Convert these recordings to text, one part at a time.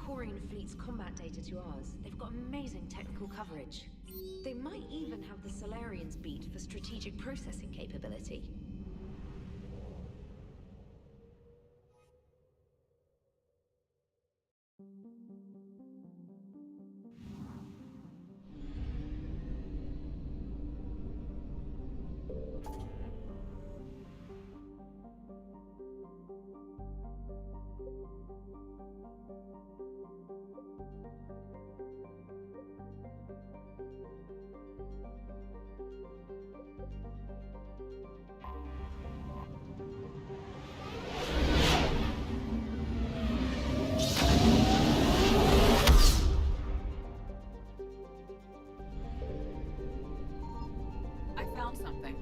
Quarian fleet's combat data to ours, they've got amazing technical coverage. They might even have the Solarians beat for strategic processing capability. I found something.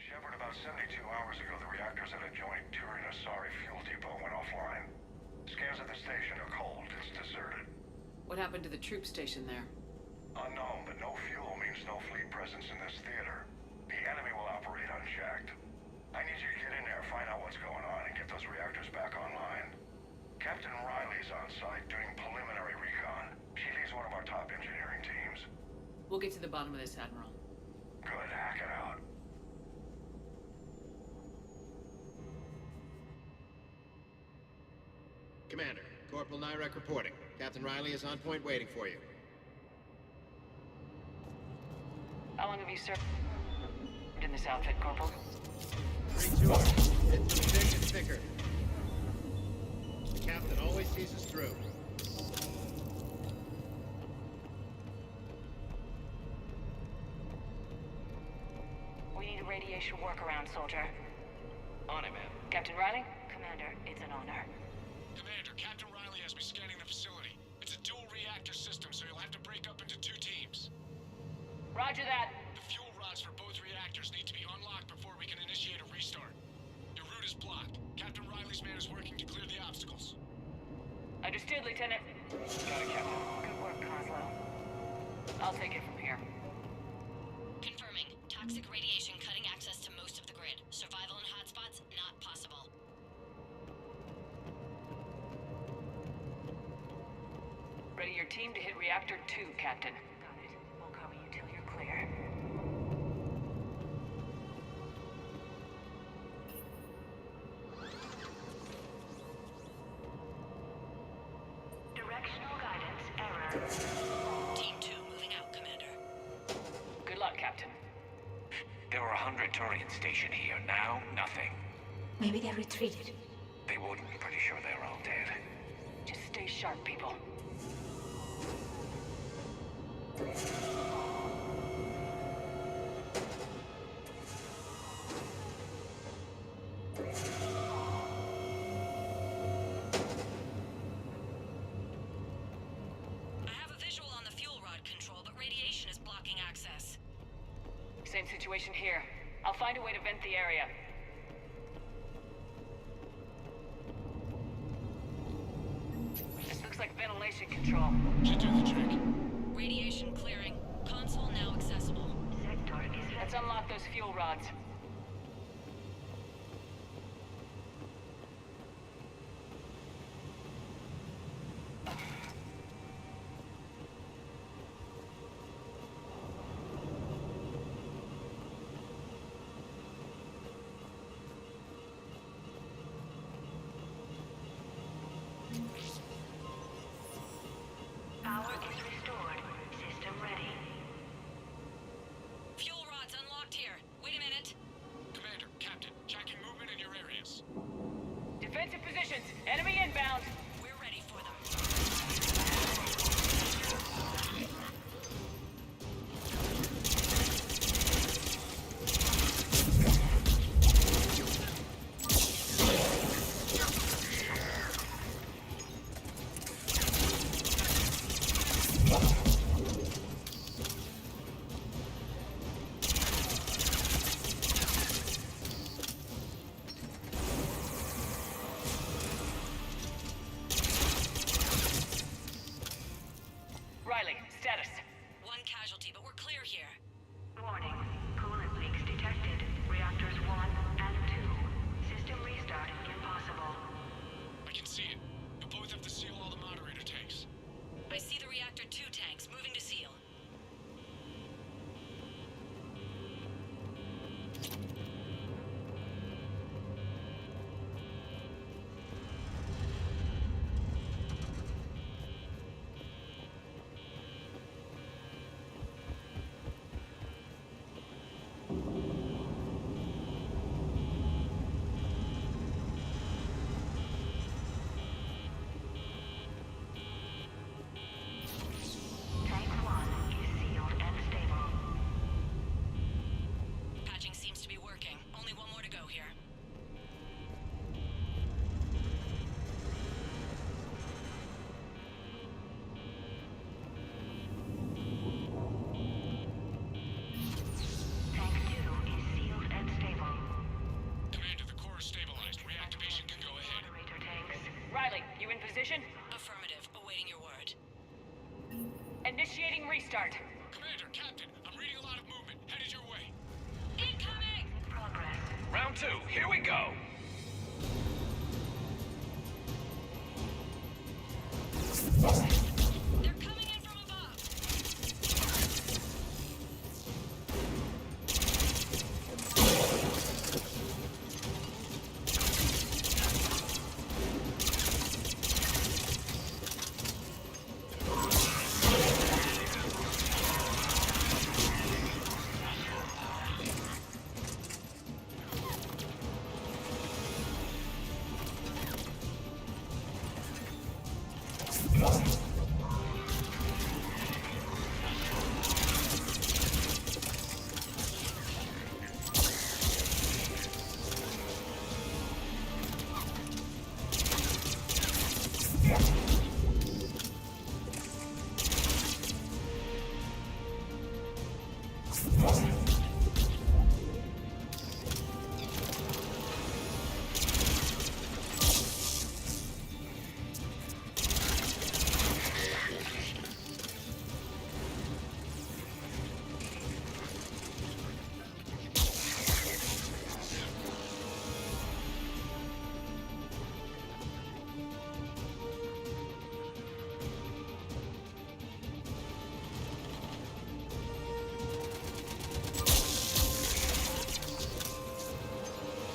Shepard, about 72 hours ago, the reactors at adjoining Turin-Asari fuel depot went offline. Scans at the station are cold. It's deserted. What happened to the troop station there? Unknown, but no fuel means no fleet presence in this theater. The enemy will operate unchecked. I need you to get in there, find out what's going on, and get those reactors back online. Captain Riley's on site doing preliminary recon. She leads one of our top engineering teams. We'll get to the bottom of this, Admiral. Good, hack it out. Commander, Corporal Nyrek reporting. Captain Riley is on point waiting for you. How long have you served in this outfit, Corporal? 3-2. It's thick and thicker. The captain always sees us through. We need a radiation workaround, soldier. On it, man. Captain Riley? Commander, it's an honor. Commander, Captain Riley has me scanning the facility. It's a dual reactor system, so you'll have to break up into 2 teams. Roger that. The fuel rods for both reactors need to be unlocked before we can initiate a restart. Your route is blocked. Captain Riley's man is working to clear the obstacles. Understood, Lieutenant. Got it, Captain. Good work, Coslow. I'll take it from here. Confirming. Toxic radiation cutting access to most of the grid. Survival in hotspots not possible. Ready your team to hit Reactor 2, Captain. Got it. We'll cover you till you're clear. Directional guidance error. Team 2 moving out, Commander. Good luck, Captain. There were 100 Turians stationed here. Now, nothing. Maybe they retreated. They wouldn't. Pretty sure they're all dead. Just stay sharp, people. I have a visual on the fuel rod control, but radiation is blocking access. Same situation here. I'll find a way to vent the area. This looks like ventilation control. Should do the trick. Radiation clearing. Console now accessible. Let's unlock those fuel rods. Power is restored. System ready. Fuel rods unlocked here. Riley, status. One casualty, but we're clear here. Warning. Coolant leaks detected. Reactors 1 and 2. System restart impossible. I can see it. You'll both have to seal all the moderator tanks. I see the reactor 2 tanks moving to seal. Tank 1 is sealed and stable. Patching seems to be working. Only one more to go here. Tank 2 is sealed and stable. Commander, the core is stabilized. Reactivation can go ahead. Moderator tanks. Riley, you in position? Affirmative. Awaiting your word. Initiating restart. Commander, Captain, I'm reading a lot of movement. Headed your way. Incoming! Progress. Round 2, here we go. They're coming in from above.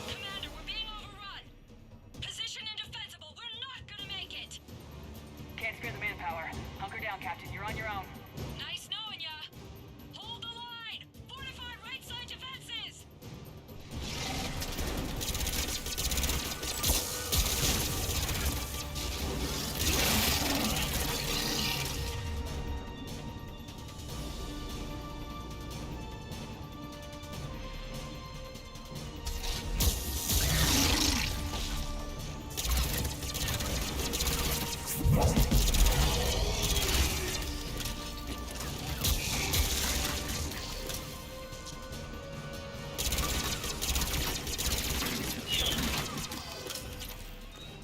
Commander, we're being overrun. Position indefensible. We're not gonna make it. Can't spare the manpower. Hunker down, Captain. You're on your own. Nice knowing ya. Hold the line. Fortified right side defenses.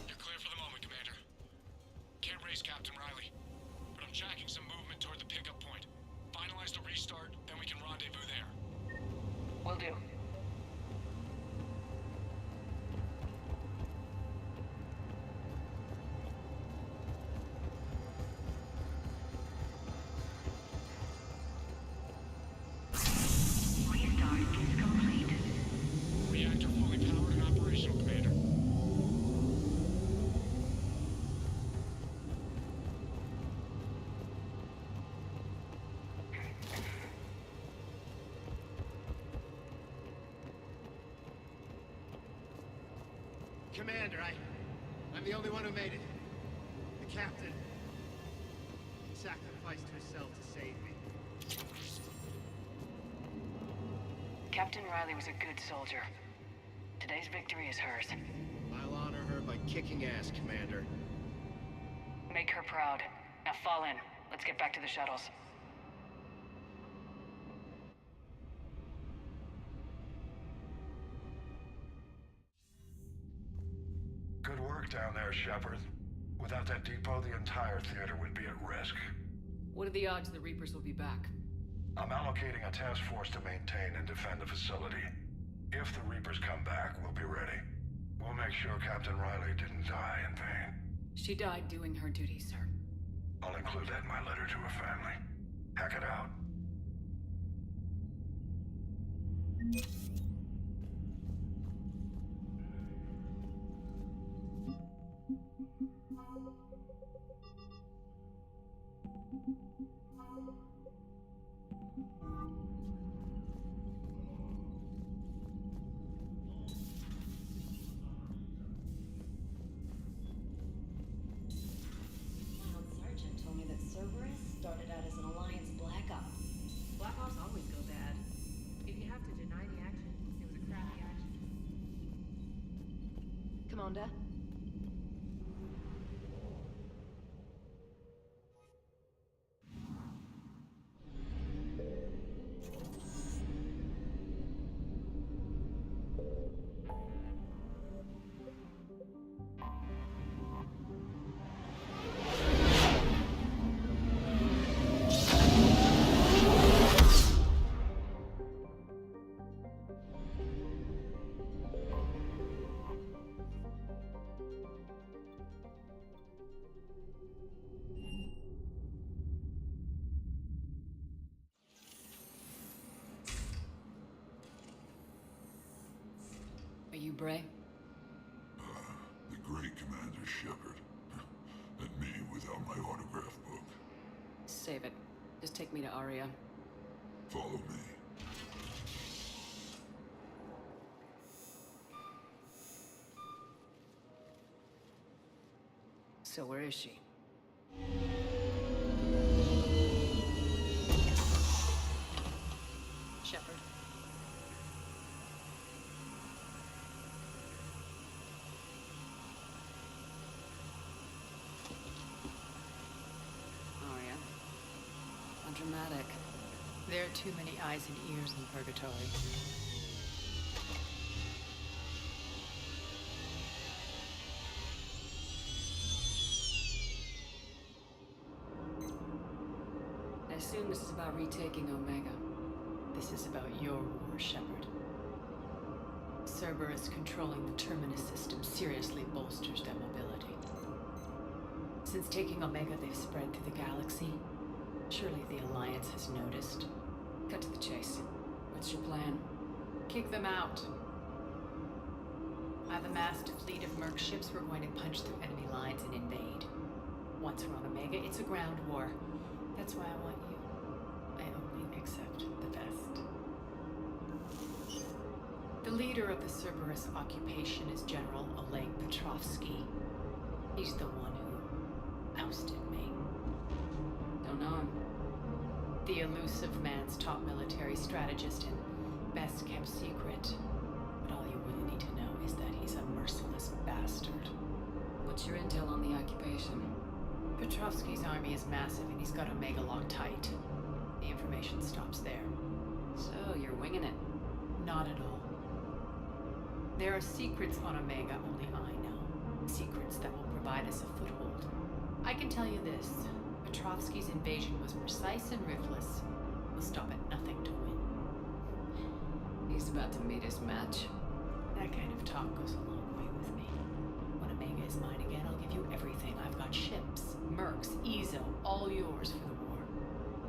You're clear for the moment, Commander. Can't raise Captain Riley, but I'm tracking some movement toward the pickup point. Finalize the restart, then we can rendezvous there. Will do. Restart is complete. Reactor fully powered and operational, Commander. Commander, I'm the only one who made it. The captain sacrificed herself to save me. Captain Riley was a good soldier. Today's victory is hers. I'll honor her by kicking ass, Commander. Make her proud. Now fall in. Let's get back to the shuttles. Good work down there, Shepard. Without that depot, the entire theater would be at risk. What are the odds the Reapers will be back? I'm allocating a task force to maintain and defend the facility. If the Reapers come back, we'll be ready. We'll make sure Captain Riley didn't die in vain. She died doing her duty, sir. I'll include that in my letter to her family. Hack it out. Sergeant told me that Cerberus started out as an Alliance Black Ops. Black Ops always go bad. If you have to deny the action, it was a crappy action. Commander? Are you Bray? The great Commander Shepard. And me without my autograph book. Save it. Just take me to Aria. Follow me. So where is she? Shepard. Aria. How dramatic. There are too many eyes and ears in Purgatory. I assume this is about retaking Omega. This is about your war, Shepard. Cerberus controlling the Terminus system seriously bolsters their mobility. Since taking Omega, they've spread through the galaxy. Surely the Alliance has noticed. Cut to the chase. What's your plan? Kick them out. I've amassed a fleet of Merc ships. We're going to punch through enemy lines and invade. Once we're on Omega, it's a ground war. That's why I want you. I only accept the best. The leader of the Cerberus occupation is General Oleg Petrovsky. He's the one who ousted me. Don't know him. The elusive man's top military strategist and best kept secret. But all you really need to know is that he's a merciless bastard. What's your intel on the occupation? Petrovsky's army is massive and he's got Omega locked tight. The information stops there. So, you're winging it. Not at all. There are secrets on Omega only I know. Secrets that will provide us a foothold. I can tell you this. Petrovsky's invasion was precise and ruthless. We'll stop at nothing to win. He's about to meet his match. That kind of talk goes a long way with me. When Omega is mine again, I'll give you everything. I've got ships, mercs, Ezo, all yours for the war.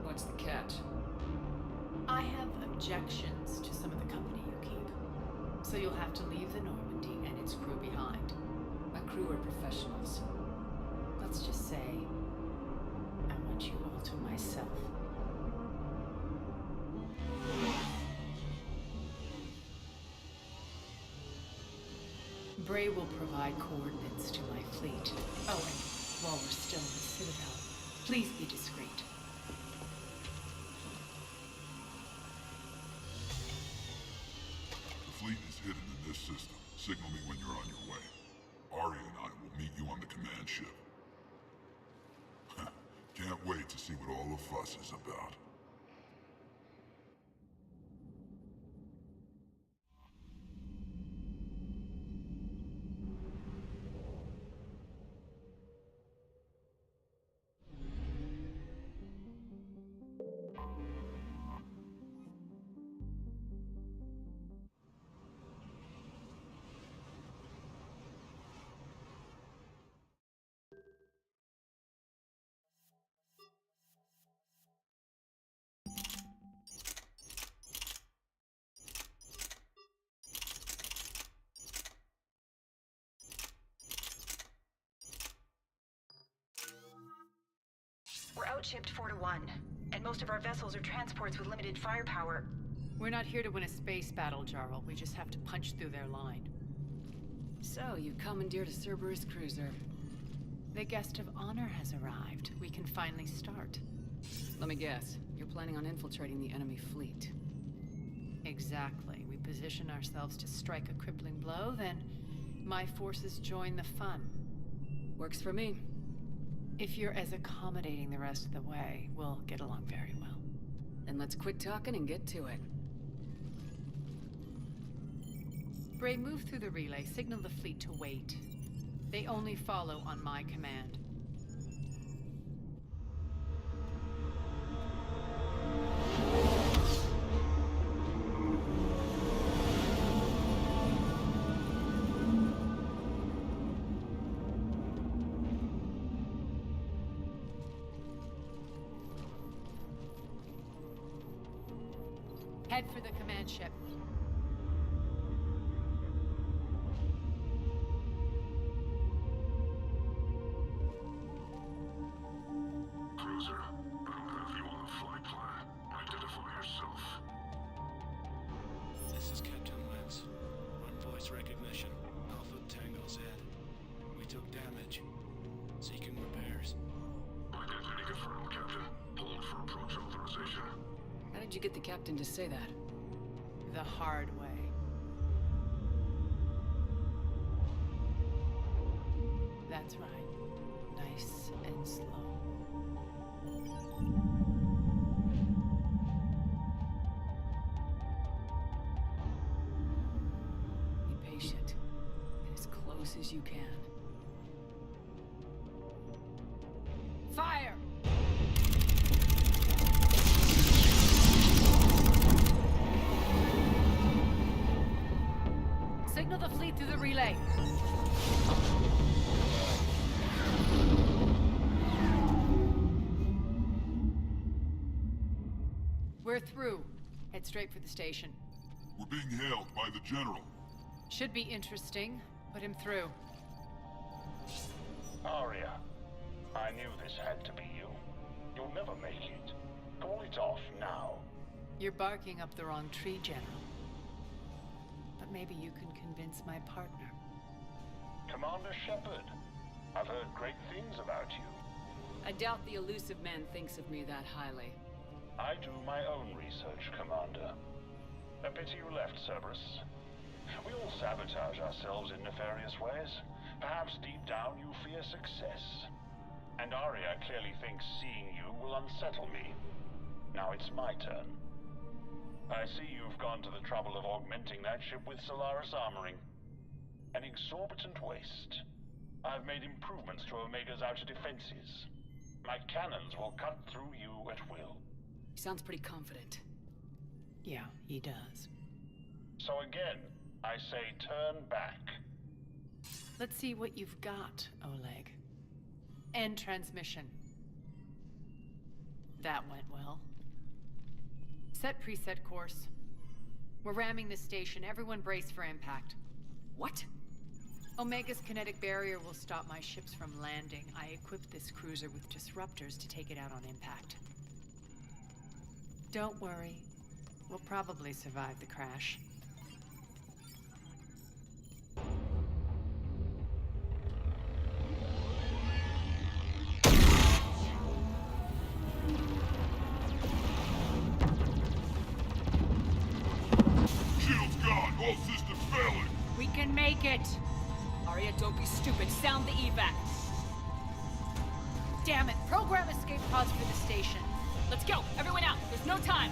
What's the catch? I have objections to some of the company you keep. So you'll have to leave the Normandy and its crew behind. My crew are professionals. Let's just say, I want you all to myself. Bray will provide coordinates to my fleet. Oh, and while we're still in the Citadel, please be discreet. The fleet is hidden in this system. Signal me when you're on your way. Aria and I will meet you on the command ship. Can't wait to see what all the fuss is about. outshipped 4-1, and most of our vessels are transports with limited firepower. We're not here to win a space battle, Jarl. We just have to punch through their line. So, you commandeered a Cerberus cruiser. The guest of honor has arrived. We can finally start. Let me guess. You're planning on infiltrating the enemy fleet. Exactly. We position ourselves to strike a crippling blow, then my forces join the fun. Works for me. If you're as accommodating the rest of the way, we'll get along very well. Then let's quit talking and get to it. Bray, move through the relay. Signal the fleet to wait. They only follow on my command. Head for the command ship. Cruiser, I'll have you on the flight plan. Identify yourself. This is Captain Lance. On voice recognition, Alpha Tango Z. We took damage. Seeking repairs. Identity confirmed, Captain. Hold for approach authorization. How did you get the captain to say that? The hard way. That's right. Nice and slow. Be patient. Get as close as you can. Fire! Signal the fleet through the relay. We're through. Head straight for the station. We're being hailed by the General. Should be interesting. Put him through. Aria, I knew this had to be you. You'll never make it. Call it off now. You're barking up the wrong tree, General. But maybe you can convince my partner. Commander Shepard, I've heard great things about you. I doubt the elusive man thinks of me that highly. I do my own research, Commander. A pity you left, Cerberus. We all sabotage ourselves in nefarious ways. Perhaps deep down you fear success. And Aria clearly thinks seeing you will unsettle me. Now it's my turn. I see you've gone to the trouble of augmenting that ship with Solaris armoring. An exorbitant waste. I've made improvements to Omega's outer defenses. My cannons will cut through you at will. He sounds pretty confident. Yeah, he does. So again, I say turn back. Let's see what you've got, Oleg. End transmission. That went well. Set preset course. We're ramming the station. Everyone brace for impact. What? Omega's kinetic barrier will stop my ships from landing. I equipped this cruiser with disruptors to take it out on impact. Don't worry. We'll probably survive the crash. Shield's gone. All systems failing. We can make it! Aria, don't be stupid. Sound the evac. Damn it! Program escape pods for the station. Let's go! Everyone out! There's no time!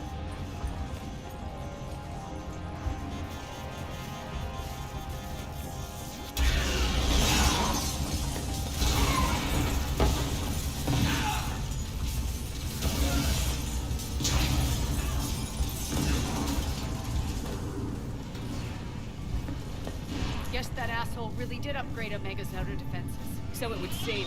Guess that asshole really did upgrade Omega's outer defenses. So it would seem.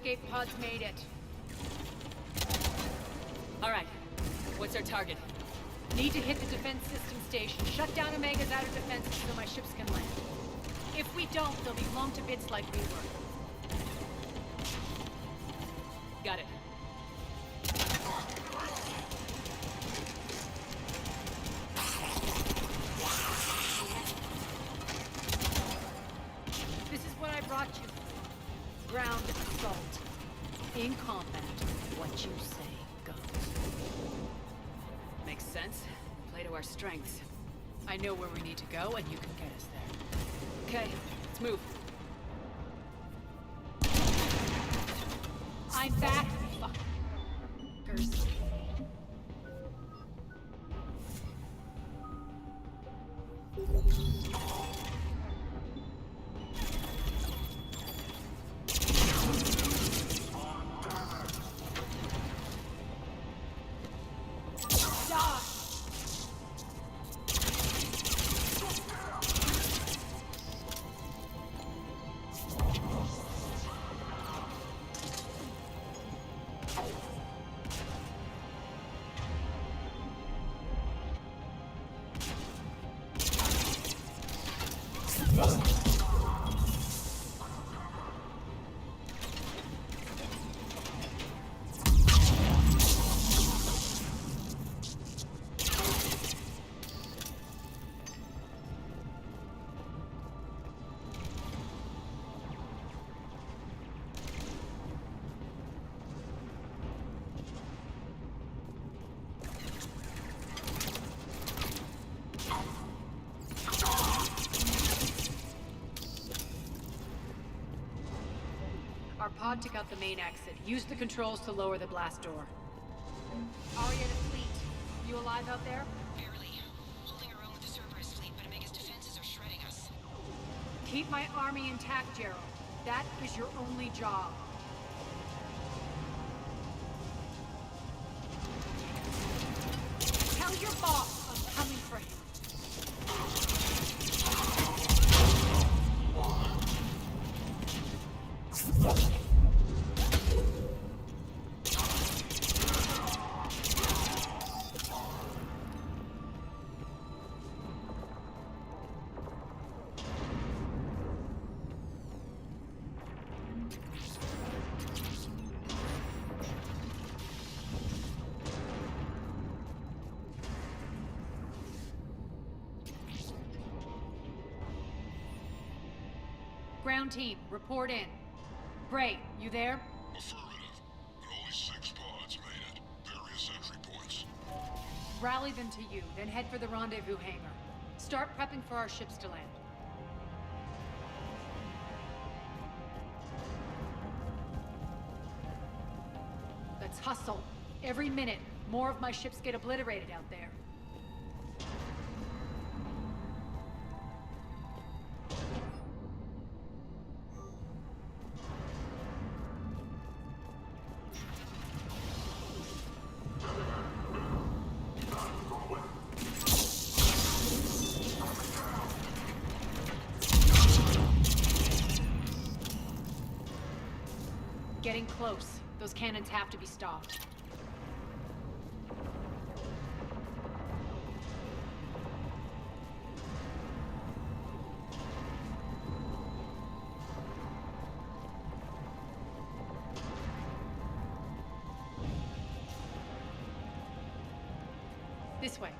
escape pods made it. All right. What's our target? Need to hit the defense system station. Shut down Omega's outer defenses so my ships can land. If we don't, they'll be blown to bits like we were. Got it. This is what I brought you for. Ground assault. In combat, what you say goes. Makes sense. Play to our strengths. I know where we need to go, and you can get us there. Okay, let's move. I'm back, fuckers. Our pod took out the main exit. Use the controls to lower the blast door. Aria to fleet. You alive out there? Barely. Holding our own with the Cerberus fleet, but Omega's defenses are shredding us. Keep my army intact, Gerald. That is your only job. Tell your boss I'm coming for him. Ground team, report in. Bray, you there? Affirmative. But only 6 pods made it. Various entry points. Rally them to you, then head for the rendezvous hangar. Start prepping for our ships to land. Let's hustle. Every minute, more of my ships get obliterated out there. Getting close. Those cannons have to be stopped. This way.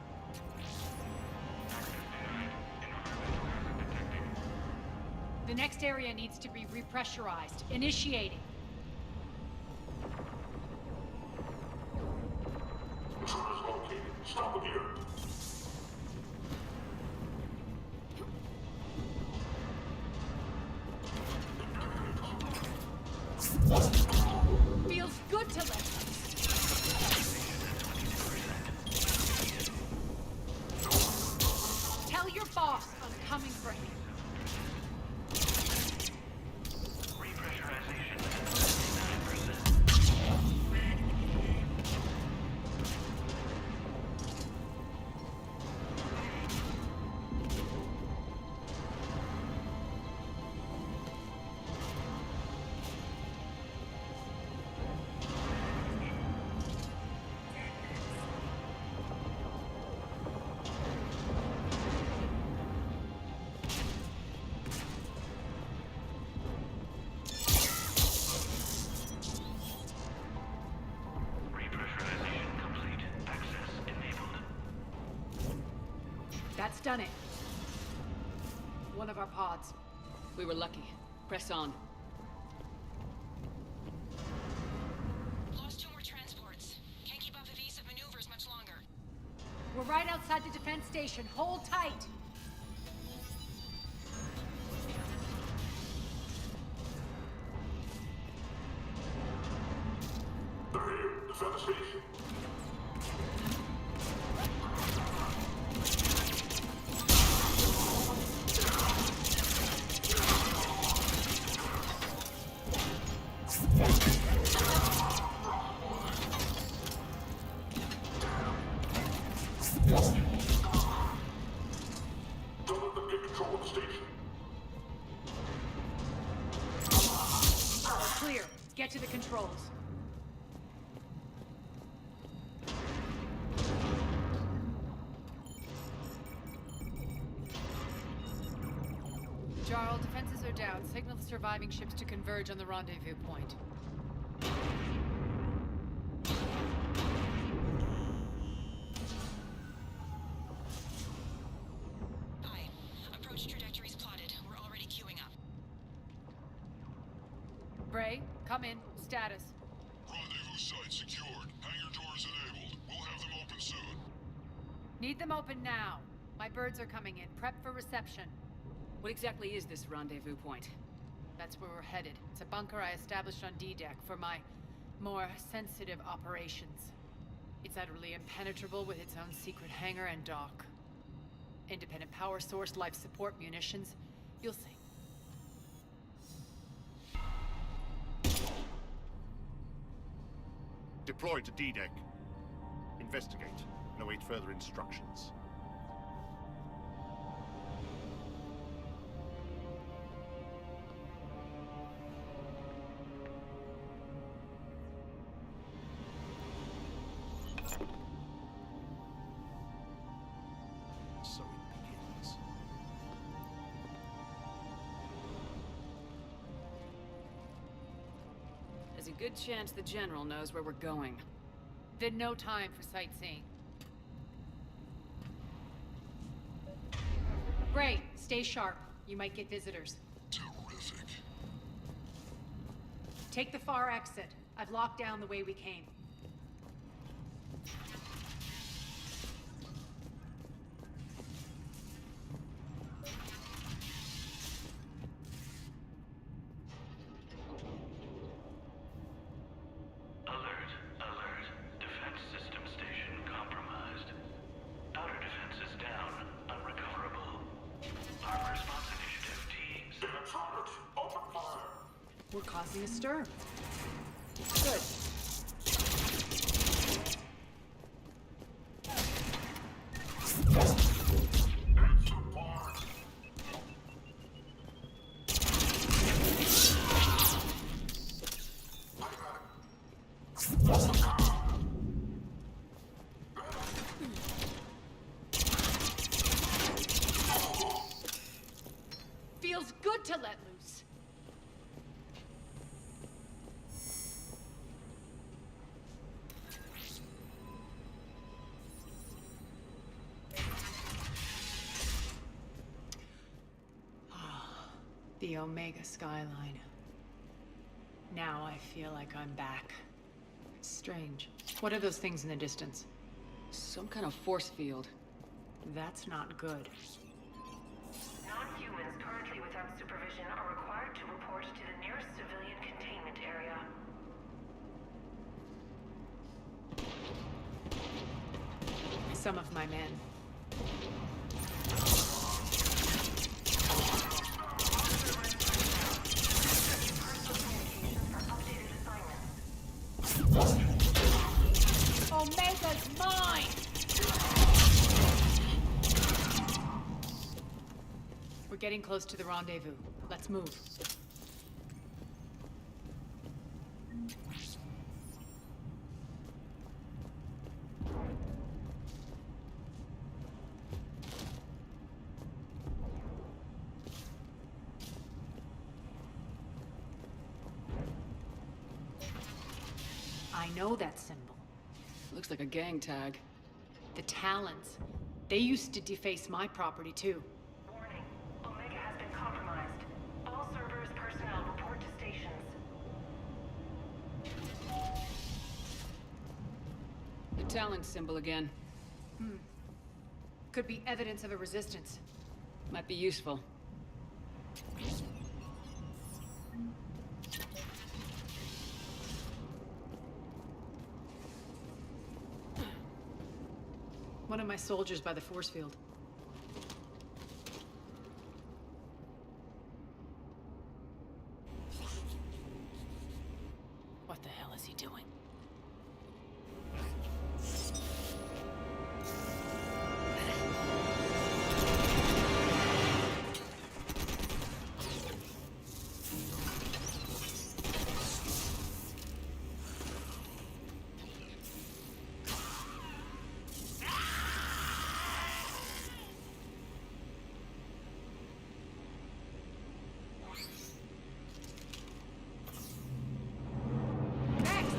The next area needs to be repressurized. Initiating. Stop here. Feels good to let. Tell your boss I'm coming for him. That's done it. One of our pods. We were lucky. Press on. Lost 2 more transports. Can't keep up evasive maneuvers much longer. We're right outside the defense station. Hold tight! They're here. Defend the station. Don't let them get control of the station. Clear. Get to the controls. Jarl, defenses are down. Signal the surviving ships to converge on the rendezvous point. Aye. Approach trajectories plotted. We're already queuing up. Bray, come in. Status. Rendezvous site secured. Hangar doors enabled. We'll have them open soon. Need them open now. My birds are coming in. Prep for reception. What exactly is this rendezvous point? That's where we're headed. It's a bunker I established on D-Deck for my more sensitive operations. It's utterly impenetrable with its own secret hangar and dock. Independent power source, life support, munitions. You'll see. Deploy to D-Deck. Investigate and await further instructions. So it begins. There's a good chance the General knows where we're going. Then no time for sightseeing. Bray, stay sharp. You might get visitors. Terrific. Take the far exit. I've locked down the way we came. Alert, alert. Defense system station compromised. Outer defenses down, unrecoverable. Armor response initiative teams. Electronics, open fire. We're causing a stir. Good. Answer fire. Feels good to let loose. The Omega skyline. Now I feel like I'm back. It's strange. What are those things in the distance? Some kind of force field. That's not good. Non-humans currently without supervision are required to report to the nearest civilian containment area. Some of my men. Omega's mine! We're getting close to the rendezvous. Let's move. I know that symbol. Looks like a gang tag. The Talons. They used to deface my property, too. Warning. Omega has been compromised. All servers, personnel, report to stations. The Talon symbol again. Could be evidence of a resistance. Might be useful. One of my soldiers by the force field. What the hell is he doing?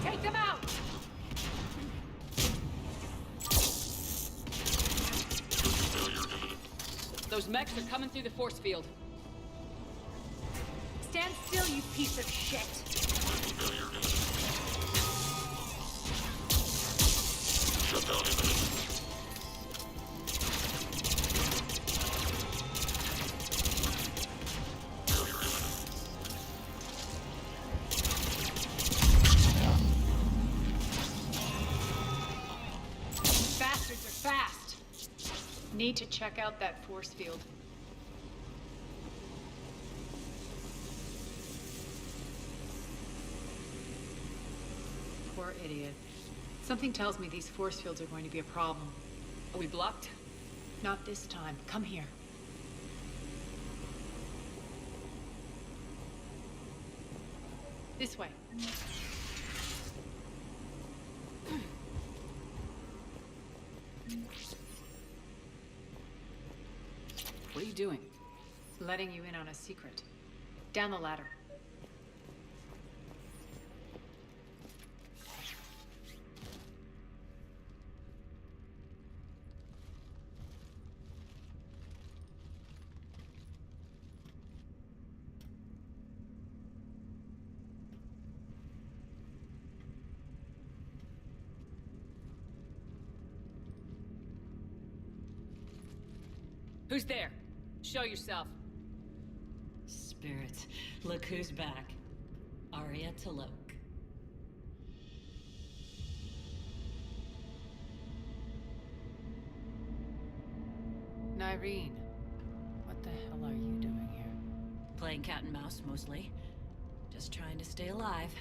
Take them out! Those mechs are coming through the force field. Stand still, you piece of shit! Shut down imminent. Bastards are fast! Need to check out that force field. Poor idiot. Something tells me these force fields are going to be a problem. Are we blocked? Not this time. Come here. This way. What are you doing? Letting you in on a secret. Down the ladder. Who's there? Show yourself. Spirits, look who's back. Arya T'Loak. Nyreen, what the hell are you doing here? Playing cat and mouse, mostly. Just trying to stay alive.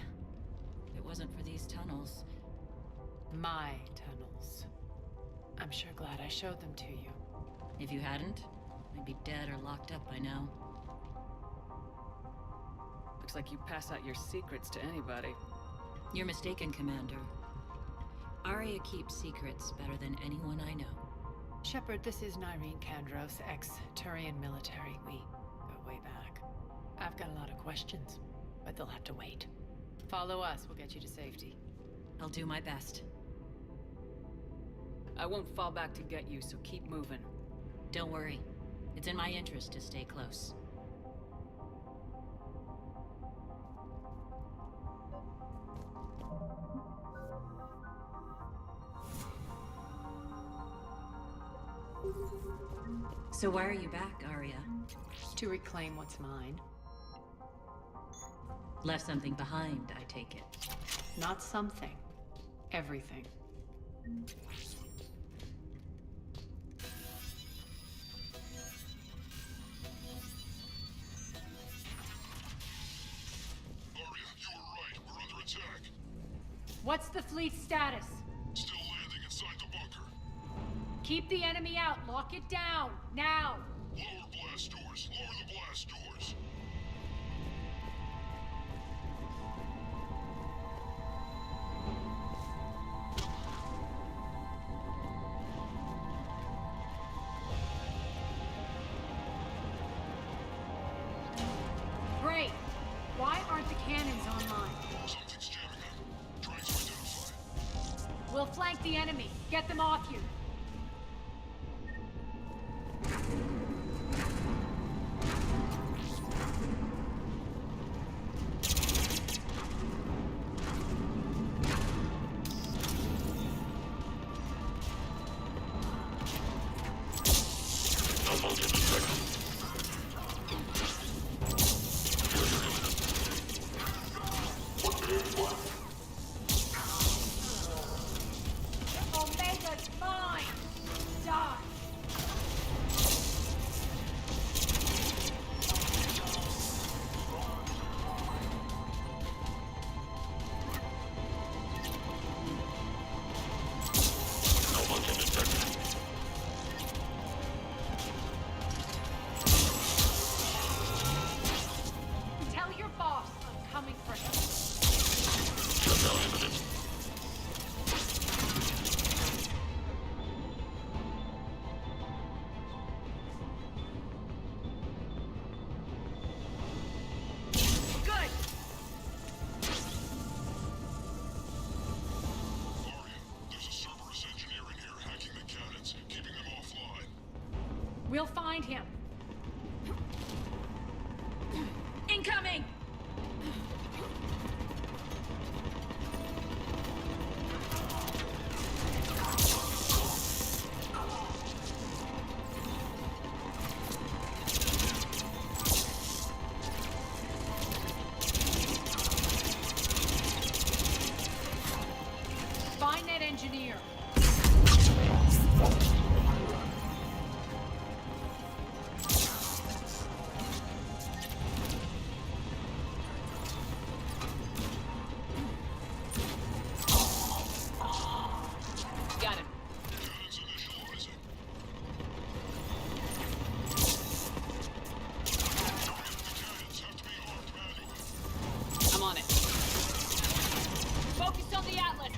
If it wasn't for these tunnels. My tunnels. I'm sure glad I showed them to you. If you hadn't, I'd be dead or locked up by now. Looks like you pass out your secrets to anybody. You're mistaken, Commander. Arya keeps secrets better than anyone I know. Shepard, this is Nyreen Kandros, ex-Turian military. We go way back. I've got a lot of questions, but they'll have to wait. Follow us, we'll get you to safety. I'll do my best. I won't fall back to get you, so keep moving. Don't worry. It's in my interest to stay close. So why are you back, Arya? To reclaim what's mine. Left something behind, I take it. Not something. Everything. What's the fleet's status? Still landing inside the bunker. Keep the enemy out. Lock it down. Now. Lower blast doors. Lower the blast doors. Great. Why aren't the cannons online? Something's jamming up. Trying to identify. We'll flank the enemy. Get them off you. We'll find him. Incoming! Find that engineer. Got him. Cannons initializing. The cannons have to be armed manually. I'm on it. Focus on the Atlas.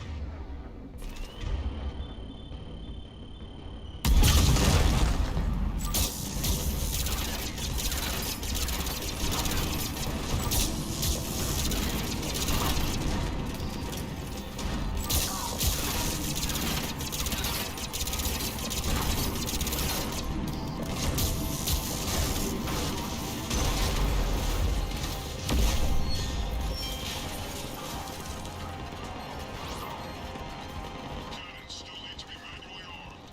Cannons still need to be manually armed.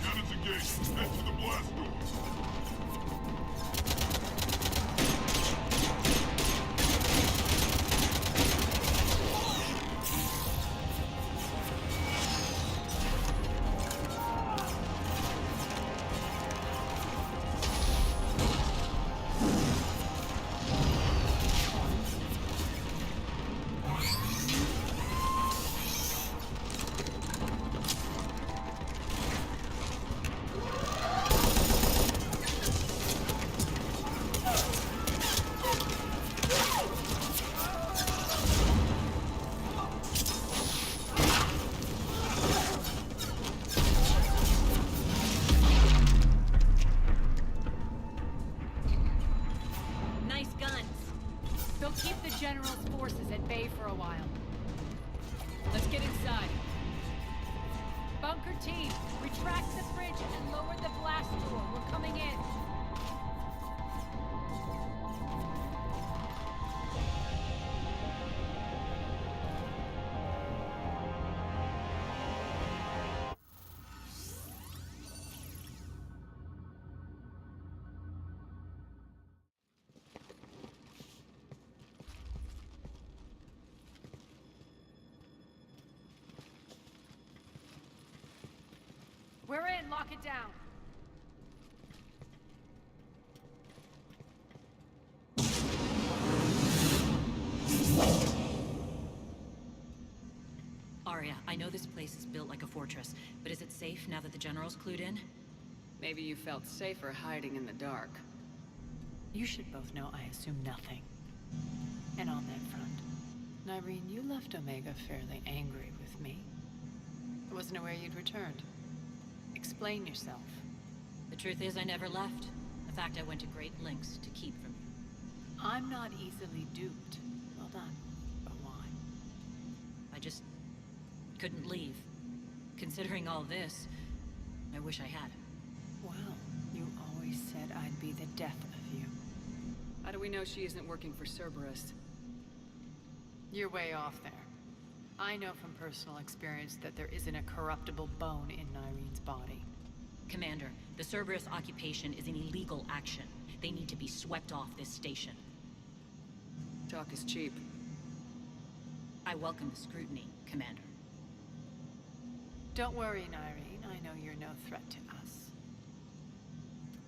Cannons engaged. Head to the blast door. Nice guns. They'll keep the General's forces at bay for a while. Let's get inside. Bunker team, retract the bridge and lower the blast door. We're coming in. We're in. Lock it down. Arya, I know this place is built like a fortress, but is it safe now that the General's clued in? Maybe you felt safer hiding in the dark. You should both know I assume nothing. And on that front, Nyreen, you left Omega fairly angry with me. I wasn't aware you'd returned. Explain yourself. The truth is I never left. In fact, I went to great lengths to keep from you. I'm not easily duped. Well done. But why? I just couldn't leave. Considering all this, I wish I had. Well, you always said I'd be the death of you. How do we know she isn't working for Cerberus? You're way off there. I know from personal experience that there isn't a corruptible bone in Nyreen's body. Commander, the Cerberus occupation is an illegal action. They need to be swept off this station. Talk is cheap. I welcome the scrutiny, Commander. Don't worry, Nyreen. I know you're no threat to us.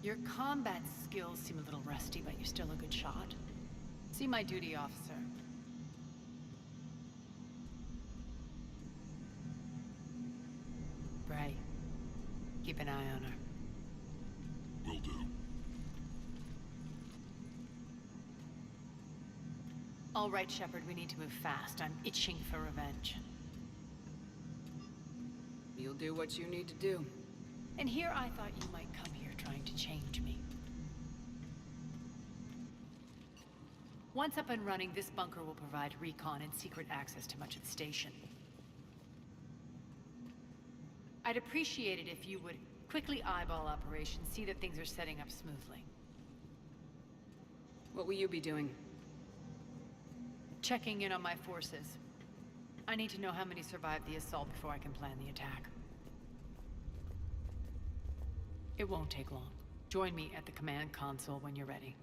Your combat skills seem a little rusty, but you're still a good shot. See my duty officer. Bray, keep an eye on her. Will do. All right, Shepard, we need to move fast. I'm itching for revenge. You'll do what you need to do. And here I thought you might come here trying to change me. Once up and running, this bunker will provide recon and secret access to much of the station. I'd appreciate it if you would quickly eyeball operations, see that things are setting up smoothly. What will you be doing? Checking in on my forces. I need to know how many survived the assault before I can plan the attack. It won't take long. Join me at the command console when you're ready.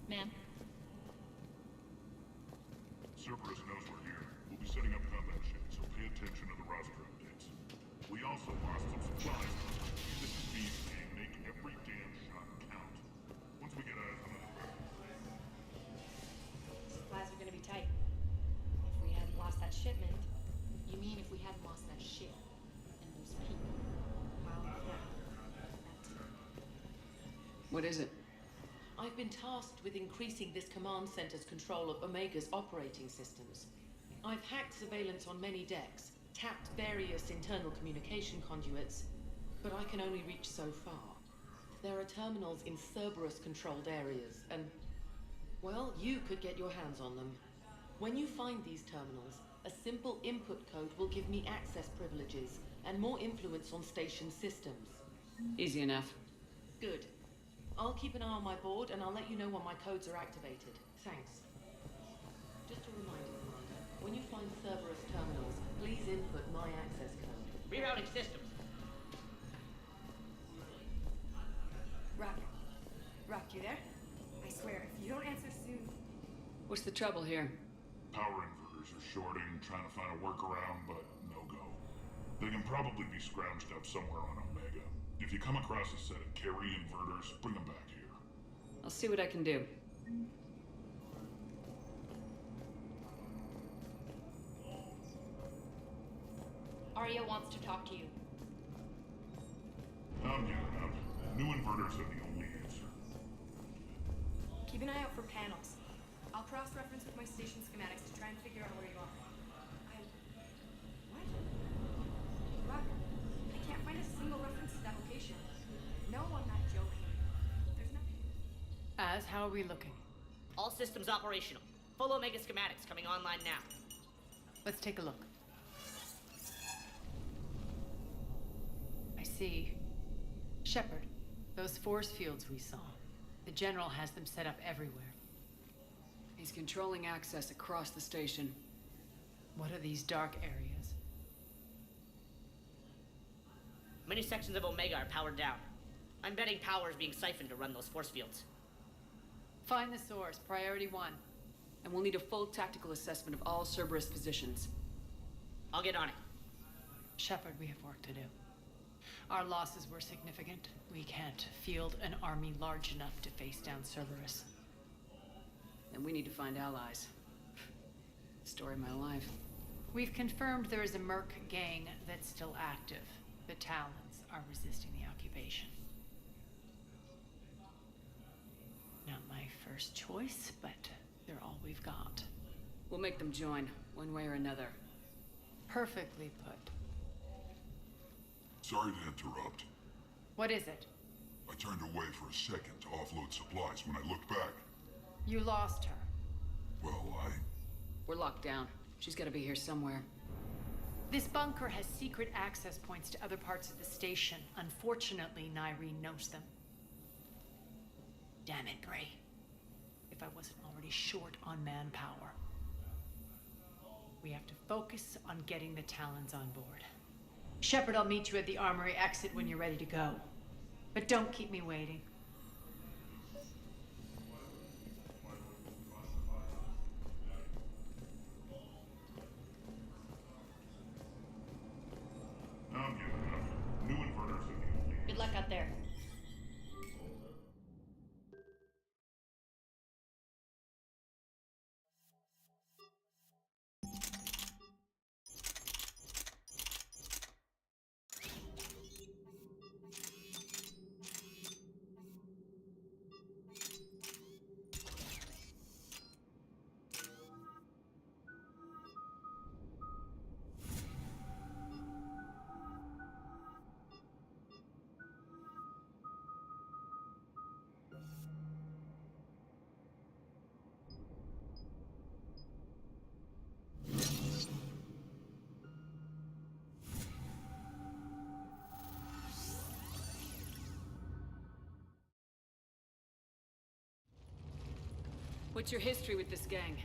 Ma'am? Cerberus knows we're here. We'll be setting up combat shifts, so pay attention to the roster updates. We also lost some supplies. This is being game. Make every damn shot count. Once we get eyes on the Supplies are gonna be tight. If we hadn't lost that shipment. You mean if we hadn't lost that ship? And those people? Well, yeah. That too. What is it? I've been tasked with increasing this command center's control of Omega's operating systems. I've hacked surveillance on many decks, tapped various internal communication conduits, but I can only reach so far. There are terminals in Cerberus-controlled areas, and, well, you could get your hands on them. When you find these terminals, a simple input code will give me access privileges and more influence on station systems. Easy enough. Good. I'll keep an eye on my board, and I'll let you know when my codes are activated. Thanks. Just a reminder, Commander, when you find Cerberus terminals, please input my access code. Rerouting systems. Rock. Rock, you there? I swear, if you don't answer soon... What's the trouble here? power inverters are shorting, trying to find a workaround, but no go. They can probably be scrounged up somewhere on Omega. If you come across a set of carry inverters, bring them back here. I'll see what I can do. Arya wants to talk to you. I'm giving up. New inverters are the only answer. Keep an eye out for panels. I'll cross-reference with my station schematics to try and figure out where you are. What? Rock, I can't find a single reference to that location. No, I'm not joking. There's nothing. As, how are we looking? All systems operational. Full Omega schematics coming online now. Let's take a look. I see. Shepard, those force fields we saw. The General has them set up everywhere. He's controlling access across the station. What are these dark areas? Many sections of Omega are powered down. I'm betting power is being siphoned to run those force fields. Find the source, priority 1. And we'll need a full tactical assessment of all Cerberus positions. I'll get on it. Shepard, we have work to do. Our losses were significant. We can't field an army large enough to face down Cerberus. And we need to find allies. Story of my life. We've confirmed there is a Merc gang that's still active. The Talons are resisting the occupation. Not my first choice, but they're all we've got. We'll make them join, one way or another. Perfectly put. Sorry to interrupt. What is it? I turned away for a second to offload supplies. When I looked back... You lost her. Well, We're locked down. She's gotta be here somewhere. This bunker has secret access points to other parts of the station. Unfortunately, Nyreen knows them. Damn it, Gray. If I wasn't already short on manpower. We have to focus on getting the Talons on board. Shepard, I'll meet you at the armory exit when you're ready to go. But don't keep me waiting. I'm giving up. New inverters are the only... Good luck out there. What's your history with this gang?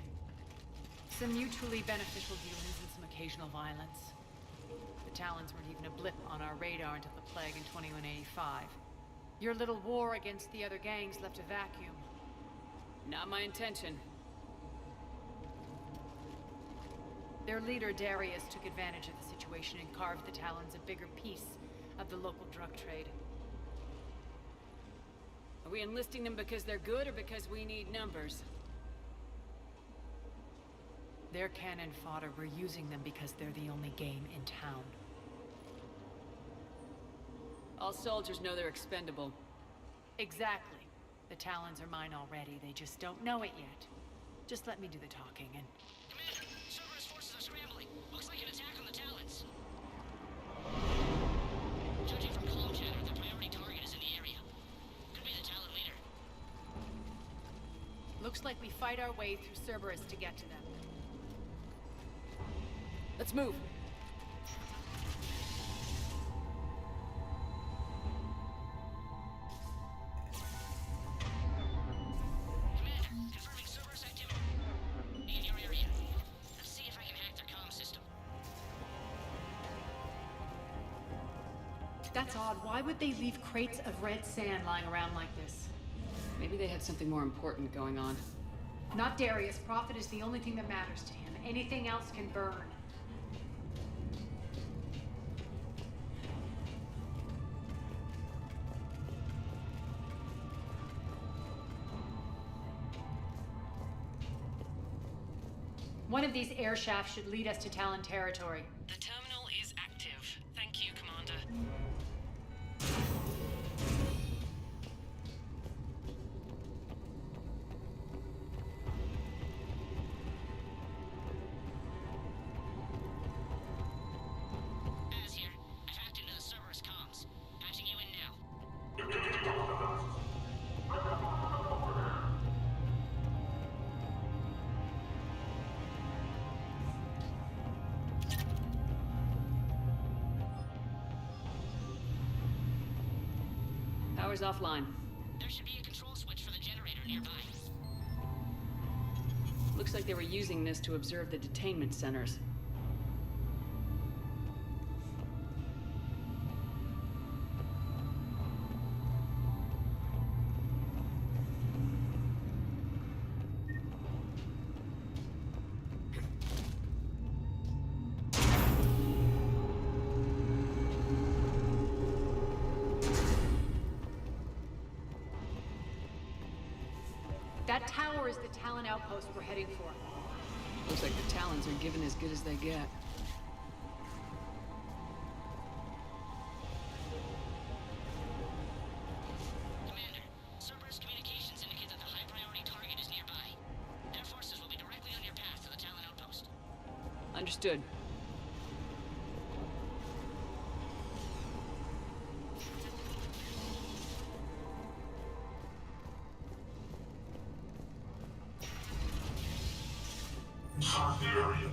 Some mutually beneficial dealings and some occasional violence. The Talons weren't even a blip on our radar until the plague in 2185. Your little war against the other gangs left a vacuum. Not my intention. Their leader, Darius, took advantage of the situation and carved the Talons a bigger piece of the local drug trade. Are we enlisting them because they're good or because we need numbers? They're cannon fodder. We're using them because they're the only game in town. All soldiers know they're expendable. Exactly. The Talons are mine already. They just don't know it yet. Just let me do the talking and... Commander, Cerberus forces are scrambling. Looks like an attack on the Talons. Judging from comm chatter, the priority target is in the area. Could be the Talon leader. Looks like we fight our way through Cerberus to get to them. Let's move. Commander, confirming Cerberus activity. In your area. Let's see if I can hack their comm system. That's odd. Why would they leave crates of red sand lying around like this? Maybe they had something more important going on. Not Darius. Profit is the only thing that matters to him. Anything else can burn. One of these air shafts should lead us to Talon territory. The terminal is active. Thank you, Commander. Az here. I've hacked into the Cerberus comms. Patching you in now. Power's offline. There should be a control switch for the generator nearby. Looks like they were using this to observe the detainment centers. That tower is the Talon outpost we're heading for. Looks like the Talons are given as good as they get. Commander, Cerberus communications indicate that the high priority target is nearby. Their forces will be directly on your path to the Talon outpost. Understood. Area.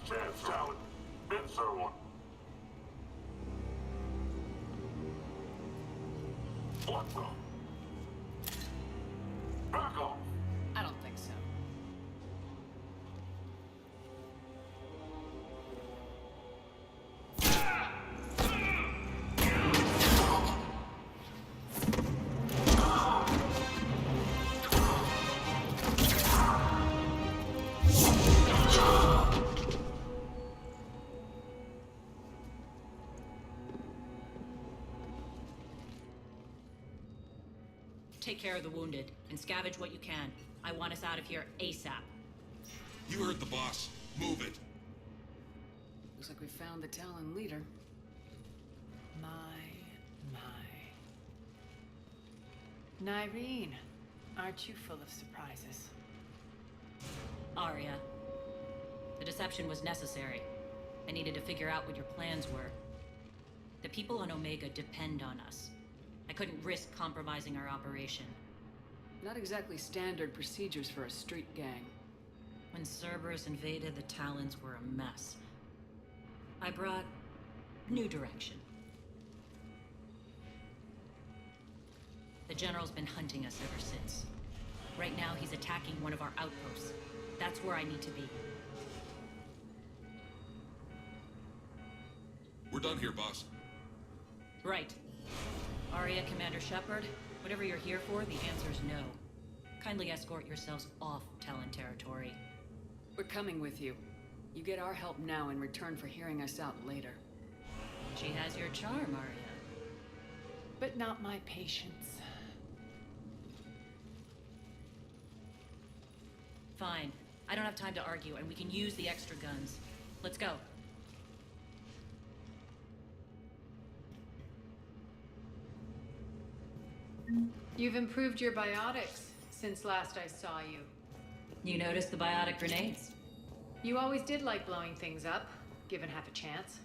last chance, Talon. Insert one. What the? Back off. I don't think so. Take care of the wounded, and scavenge what you can. I want us out of here ASAP. You heard the boss. Move it. Looks like we found the Talon leader. My. Nyreen, aren't you full of surprises? Arya. The deception was necessary. I needed to figure out what your plans were. The people on Omega depend on us. I couldn't risk compromising our operation. Not exactly standard procedures for a street gang. When Cerberus invaded, the Talons were a mess. I brought new direction. The General's been hunting us ever since. Right now, he's attacking one of our outposts. That's where I need to be. We're done here, boss. Right. Arya, Commander Shepard, whatever you're here for, the answer's no. Kindly escort yourselves off Talon territory. We're coming with you. You get our help now in return for hearing us out later. She has your charm, Arya. But not my patience. Fine. I don't have time to argue, and we can use the extra guns. Let's go. You've improved your biotics since last I saw you. You noticed the biotic grenades? You always did like blowing things up, given half a chance.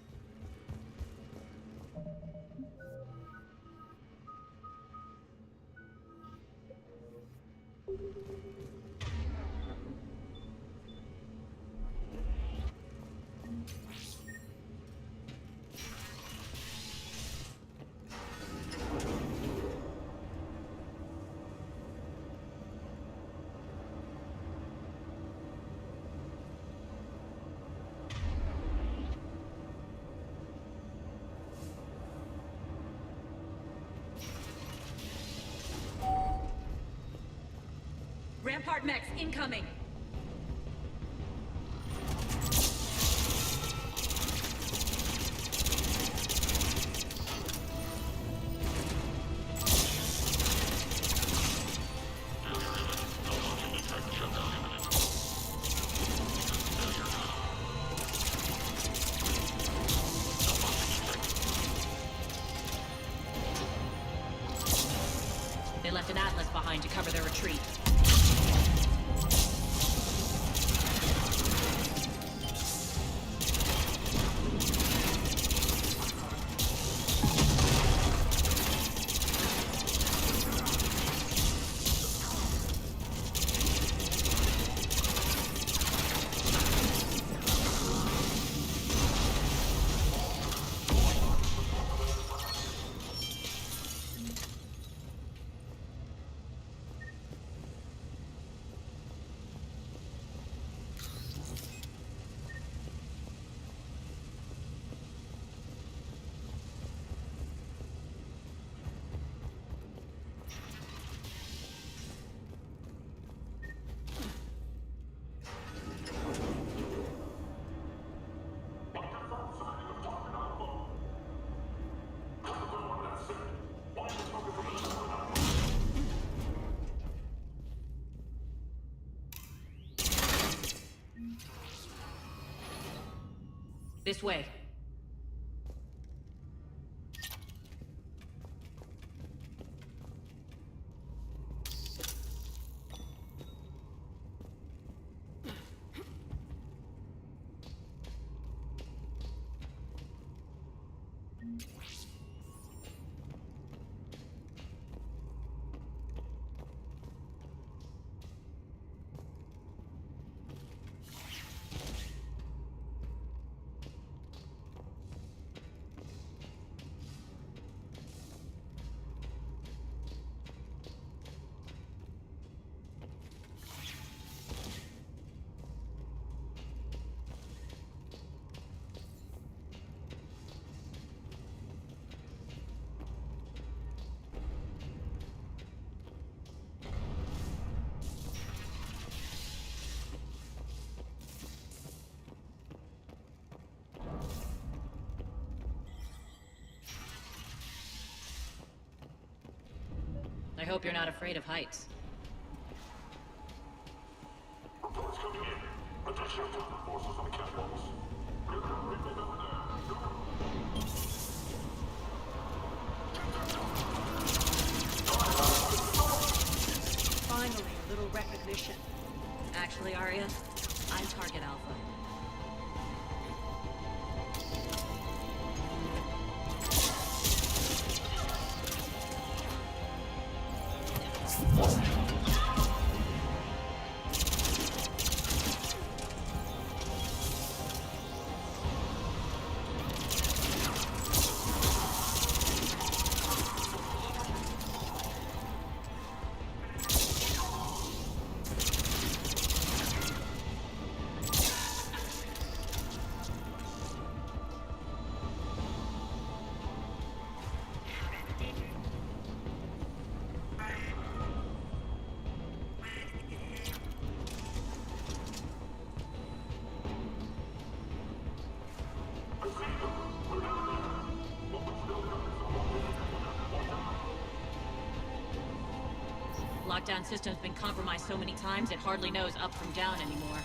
Rampart mechs incoming! They left an Atlas behind to cover their retreat. This way. hope you're not afraid of heights. Reports coming in. Attention to the forces on the catwalks. Finally, a little recognition. Actually, Arya, I'm Target Alpha. Lockdown system's been compromised so many times it hardly knows up from down anymore.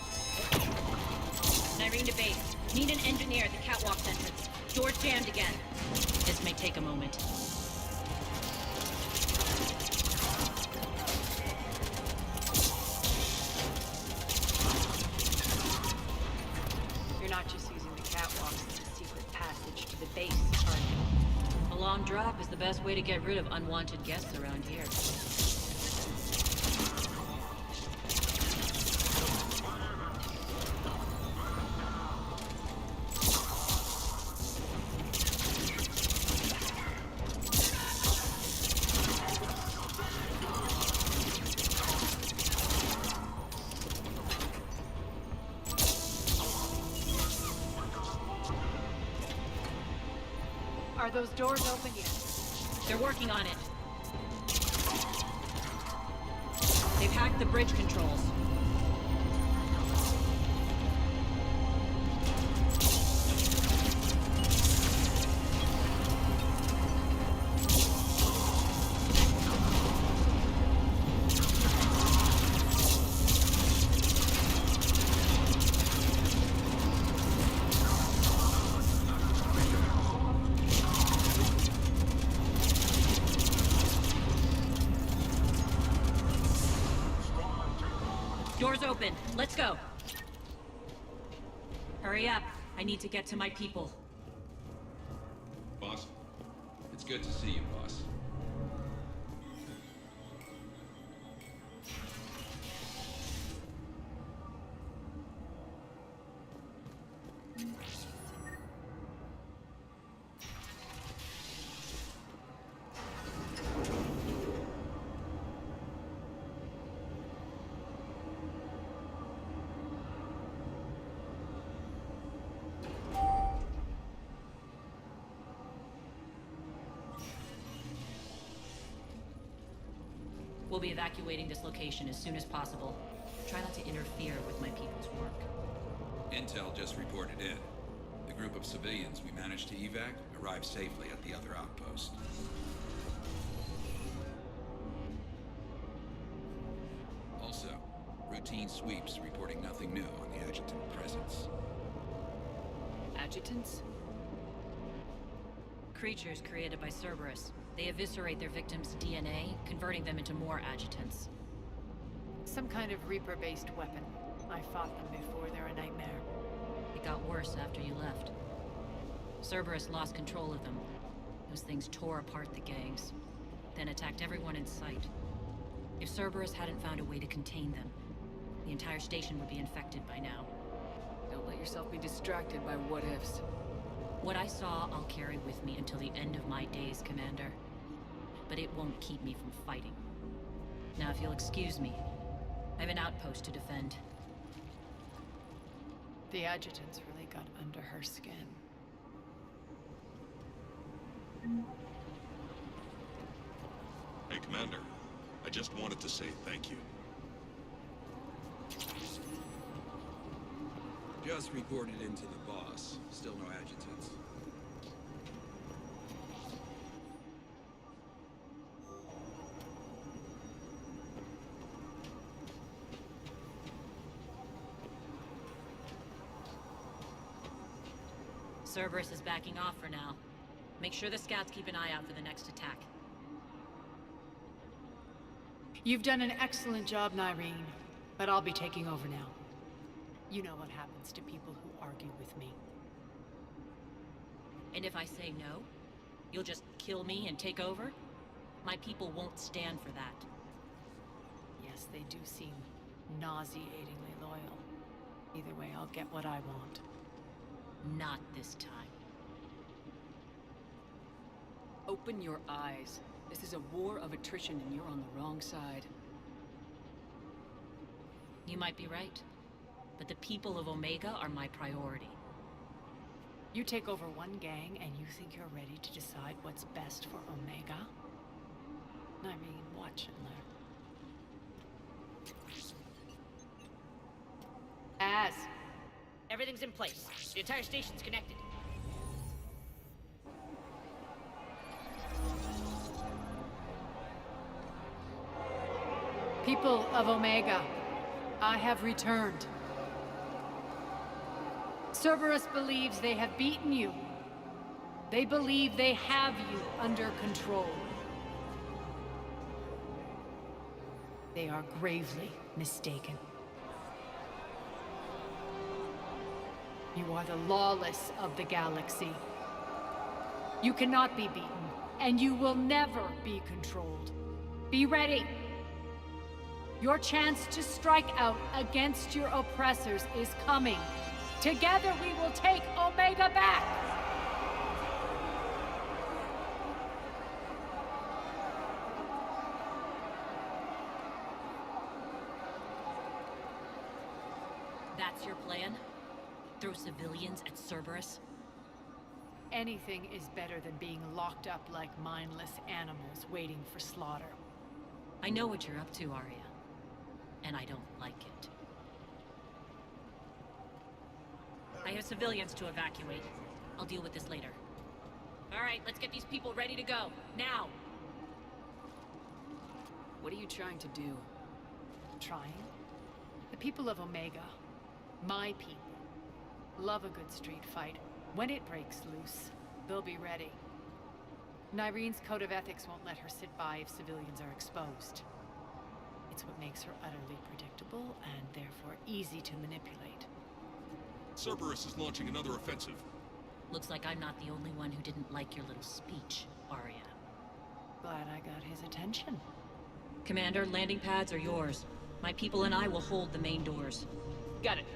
Nyreen to base. Need an engineer at the catwalk entrance. Door's jammed again. This may take a moment. You're not just using the catwalks as a secret passage to the base, are you? A long drop is the best way to get rid of unwanted guests around here. Are those doors open yet? They're working on it. They've hacked the bridge controls. Doors open. Let's go. Hurry up. I need to get to my people. Boss, it's good to see you, boss. We'll be evacuating this location as soon as possible. Try not to interfere with my people's work. Intel just reported in. The group of civilians we managed to evac arrived safely at the other outpost. Also, routine sweeps reporting nothing new on the adjutant presence. Adjutants? Creatures created by Cerberus. They eviscerate their victims' DNA, converting them into more adjutants. Some kind of Reaper-based weapon. I fought them before, they're a nightmare. It got worse after you left. Cerberus lost control of them. Those things tore apart the gangs, then attacked everyone in sight. If Cerberus hadn't found a way to contain them, the entire station would be infected by now. Don't let yourself be distracted by what-ifs. What I saw, I'll carry with me until the end of my days, Commander. But it won't keep me from fighting. Now, if you'll excuse me, I have an outpost to defend. The adjutants really got under her skin. Hey, Commander. I just wanted to say thank you. Just reported into the boss. Still no adjutants. Cerberus is backing off for now. Make sure the scouts keep an eye out for the next attack. You've done an excellent job, Nyreen, but I'll be taking over now. You know what happens to people who argue with me. And if I say no, you'll just kill me and take over? My people won't stand for that. Yes, they do seem nauseatingly loyal. Either way, I'll get what I want. Not this time. Open your eyes. This is a war of attrition and you're on the wrong side. You might be right, but the people of Omega are my priority. You take over one gang and you think you're ready to decide what's best for Omega? Nyreen, watch and learn. Az! Everything's in place. The entire station's connected. People of Omega, I have returned. Cerberus believes they have beaten you. They believe they have you under control. They are gravely mistaken. You are the lawless of the galaxy. You cannot be beaten, and you will never be controlled. Be ready. Your chance to strike out against your oppressors is coming. Together we will take Omega back! That's your plan? Throw civilians at Cerberus? Anything is better than being locked up like mindless animals waiting for slaughter. I know what you're up to, Arya. And I don't like it. I have civilians to evacuate. I'll deal with this later. All right, let's get these people ready to go. Now! What are you trying to do? Trying? The people of Omega, my people, love a good street fight. When it breaks loose, they'll be ready. Nyreen's code of ethics won't let her sit by if civilians are exposed. It's what makes her utterly predictable and therefore easy to manipulate. Cerberus is launching another offensive. Looks like I'm not the only one who didn't like your little speech, Arya. Glad I got his attention. Commander, landing pads are yours. My people and I will hold the main doors. Got it.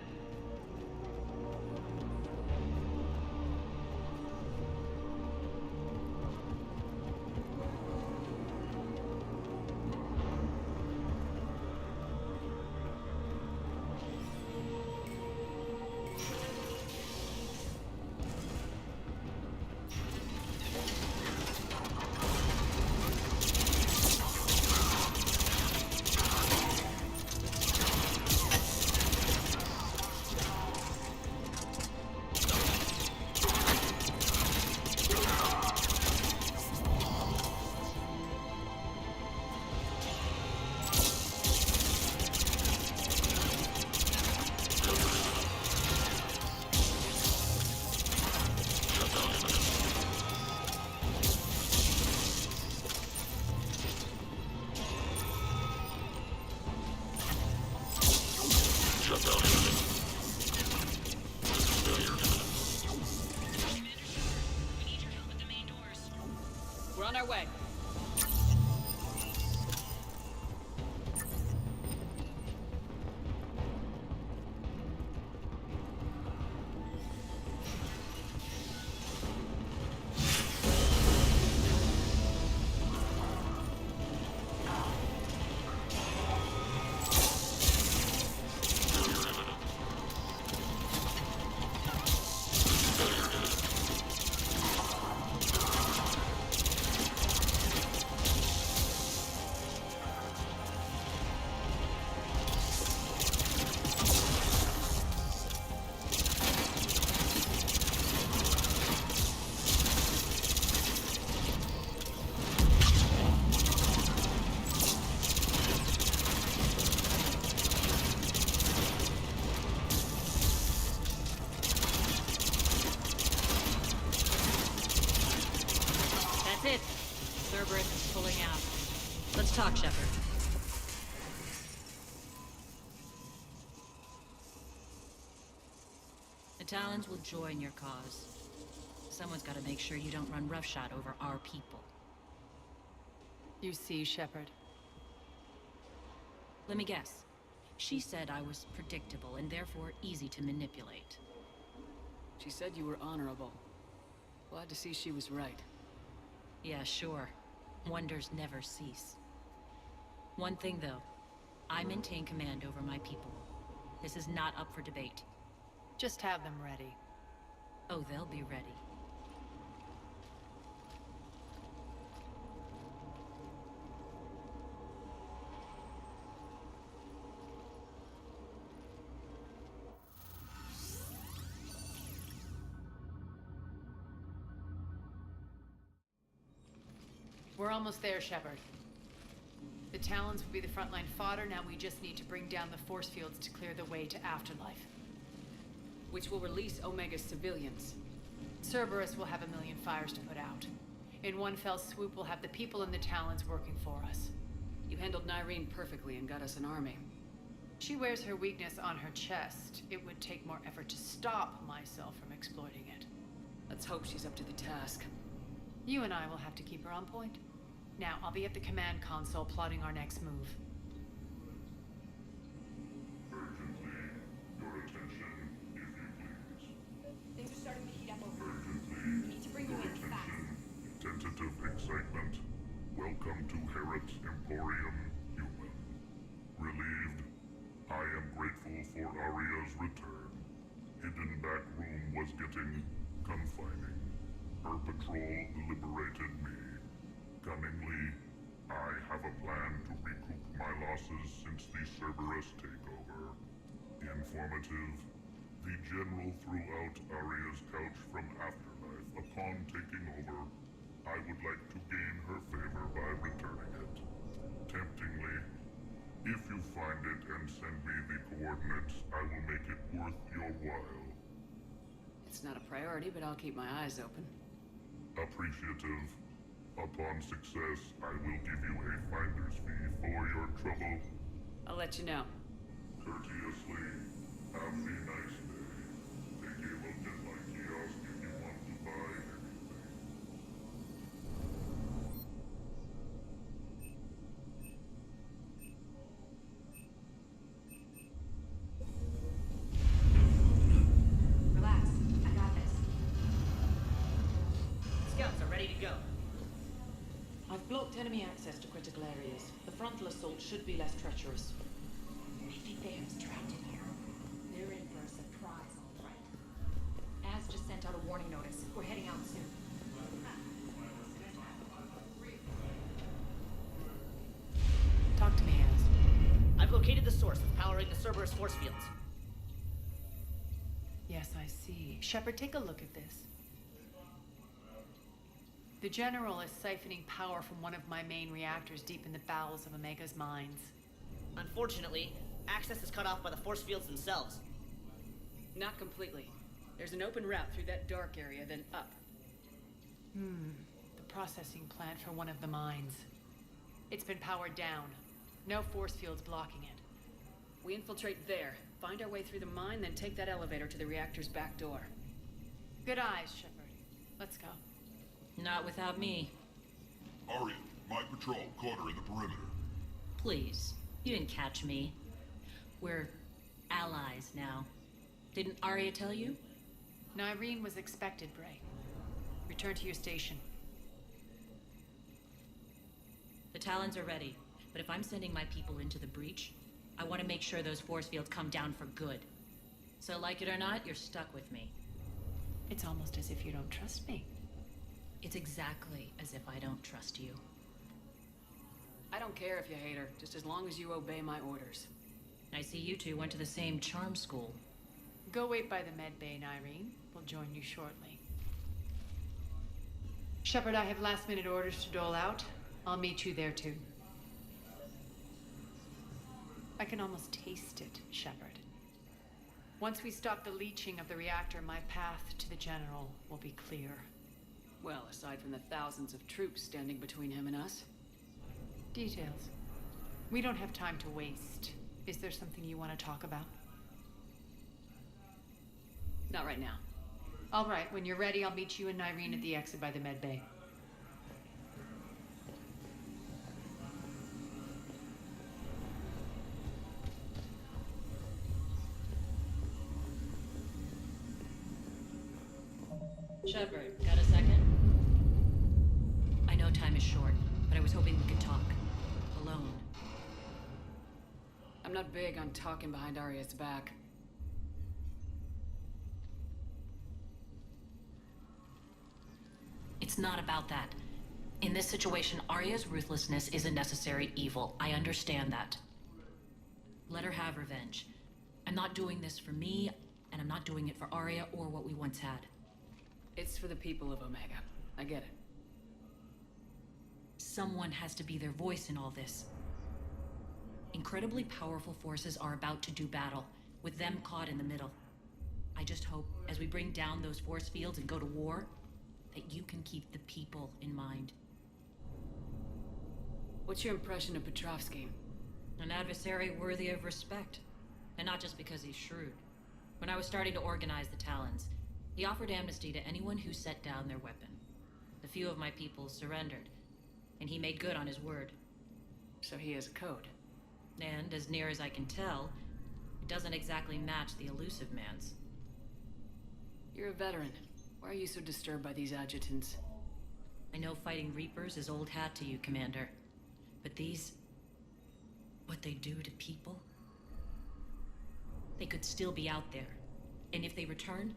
We're on our way. out. Let's talk, Shepard. The Talons will join your cause. Someone's got to make sure you don't run roughshod over our people. You see, Shepard. Let me guess. She said I was predictable and therefore easy to manipulate. She said you were honorable. Glad to see she was right. Yeah, sure. Wonders never cease. One thing, though. I maintain command over my people. This is not up for debate. Just have them ready. Oh, they'll be ready. We're almost there, Shepard. The Talons will be the frontline fodder, now we just need to bring down the force fields to clear the way to Afterlife. Which will release Omega's civilians. Cerberus will have 1,000,000 fires to put out. In one fell swoop, we'll have the people in the Talons working for us. You handled Nyreen perfectly and got us an army. She wears her weakness on her chest. It would take more effort to stop myself from exploiting it. Let's hope she's up to the task. You and I will have to keep her on point. Now, I'll be at the command console plotting our next move. Urgently, your attention, if you please. Things are starting to heat up over here. Urgently, We need to bring you your in fast. attention. Tentative excitement. Welcome to Harrot's Emporium, human. Relieved, I am grateful for Aria's return. Hidden back room was getting confining. Her patrol liberated me. Cunningly, I have a plan to recoup my losses since the Cerberus takeover. Informative, the General threw out Aria's couch from Afterlife. Upon taking over, I would like to gain her favor by returning it. Temptingly, if you find it and send me the coordinates, I will make it worth your while. It's not a priority, but I'll keep my eyes open. Appreciative. Upon success, I will give you a finder's fee for your trouble. I'll let you know. Courteously, have a nice day. Take a look at my kiosk if you want to buy anything. Relax. I got this. Scouts are ready to go. I've blocked enemy access to critical areas. The frontal assault should be less treacherous. I think they have us trapped in here. They're in for a surprise, all right. Az just sent out a warning notice. We're heading out soon. Talk to me, Az. I've located the source of powering the Cerberus force fields. Yes, I see. Shepard, take a look at this. The General is siphoning power from one of my main reactors deep in the bowels of Omega's mines. Unfortunately, access is cut off by the force fields themselves. Not completely. There's an open route through that dark area, then up. The processing plant for one of the mines. It's been powered down. No force fields blocking it. We infiltrate there, find our way through the mine, then take that elevator to the reactor's back door. Good eyes, Shepard. Let's go. Not without me. Aria, my patrol caught her in the perimeter. Please. You didn't catch me. We're allies now. Didn't Aria tell you? Nyreen was expected, Bray. Return to your station. The Talons are ready, but if I'm sending my people into the breach, I want to make sure those force fields come down for good. So like it or not, you're stuck with me. It's almost as if you don't trust me. It's exactly as if I don't trust you. I don't care if you hate her, just as long as you obey my orders. I see you two went to the same charm school. Go wait by the med bay, Nyreen. We'll join you shortly. Shepard, I have last-minute orders to dole out. I'll meet you there, too. I can almost taste it, Shepard. Once we stop the leaching of the reactor, my path to the General will be clear. Well, aside from the thousands of troops standing between him and us. Details. We don't have time to waste. Is there something you want to talk about? Not right now. All right, when you're ready, I'll meet you and Irene at the exit by the med bay. Shepard, got a second? I know time is short, but I was hoping we could talk. Alone. I'm not big on talking behind Arya's back. It's not about that. In this situation, Arya's ruthlessness is a necessary evil. I understand that. Let her have revenge. I'm not doing this for me, and I'm not doing it for Arya or what we once had. It's for the people of Omega. I get it. Someone has to be their voice in all this. Incredibly powerful forces are about to do battle, with them caught in the middle. I just hope, as we bring down those force fields and go to war, that you can keep the people in mind. What's your impression of Petrovsky? An adversary worthy of respect. And not just because he's shrewd. When I was starting to organize the Talons, he offered amnesty to anyone who set down their weapon. A few of my people surrendered, and he made good on his word. So he has a code. And, as near as I can tell, it doesn't exactly match the Elusive Man's. You're a veteran. Why are you so disturbed by these adjutants? I know fighting Reapers is old hat to you, Commander. But these... what they do to people? They could still be out there. And if they return,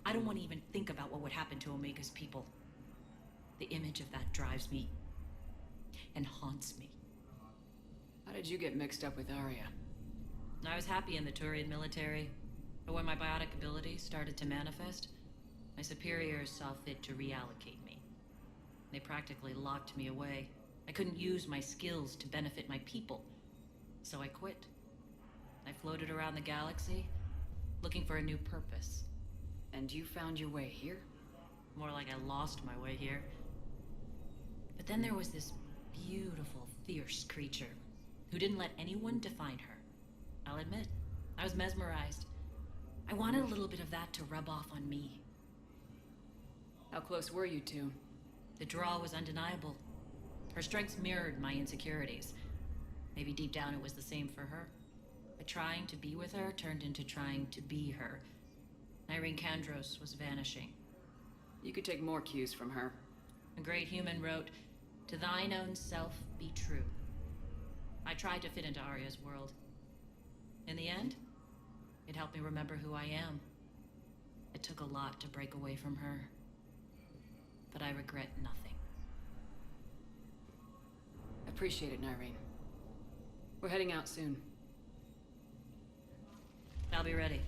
I don't want to even think about what would happen to Omega's people. The image of that drives me. And haunts me. How did you get mixed up with Arya? I was happy in the Turian military. But when my biotic abilities started to manifest, my superiors saw fit to reallocate me. They practically locked me away. I couldn't use my skills to benefit my people. So I quit. I floated around the galaxy, looking for a new purpose. And you found your way here? More like I lost my way here. But then there was this beautiful, fierce creature who didn't let anyone define her. I'll admit, I was mesmerized. I wanted a little bit of that to rub off on me. How close were you two? The draw was undeniable. Her strengths mirrored my insecurities. Maybe deep down it was the same for her. But trying to be with her turned into trying to be her. Irene Kandros was vanishing. You could take more cues from her. A great human wrote, "To thine own self be true." I tried to fit into Arya's world. In the end, it helped me remember who I am. It took a lot to break away from her. But I regret nothing. Appreciate it, Nyreen. We're heading out soon. I'll be ready.